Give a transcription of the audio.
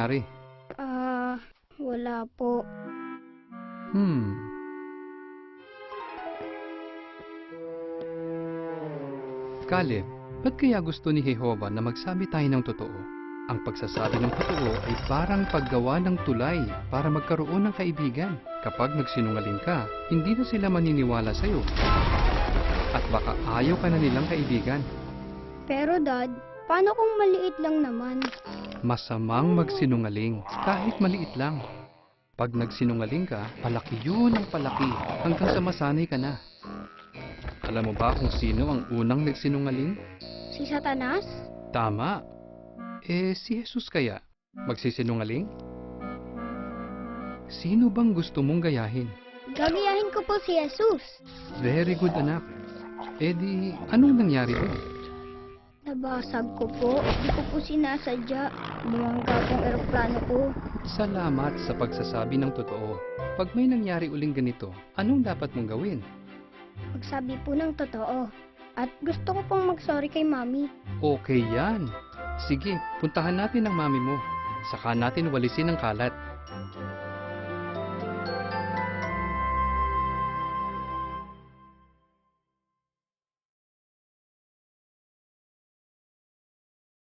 nangyari? Wala po. Caleb, ba't kaya gusto ni Jehovah na magsabi tayo ng totoo? Ang pagsasabi ng totoo ay parang paggawa ng tulay para magkaroon ng kaibigan. Kapag nagsinungaling ka, hindi na sila maniniwala sa'yo. At baka ayaw ka na nilang kaibigan. Pero Dad, paano kung maliit lang naman? Masamang magsinungaling, kahit maliit lang. Pag nagsinungaling ka, palaki yun ang palaki, hanggang sa masanay ka na. Alam mo ba kung sino ang unang nagsinungaling? Si Satanas? Tama. Si Jesus kaya, magsisinungaling? Sino bang gusto mong gayahin? Gagayahin ko po si Jesus. Very good, anak. Di, anong nangyari doon? Nabasag ko po. Di ko po sinasadya. Bumangga pong eroplano ko. Salamat sa pagsasabi ng totoo. Pag may nangyari uling ganito, anong dapat mong gawin? Magsabi po ng totoo. At gusto ko pong mag-sorry kay Mami. Okay yan. Sige, puntahan natin ang mami mo. Saka natin walisin ang kalat.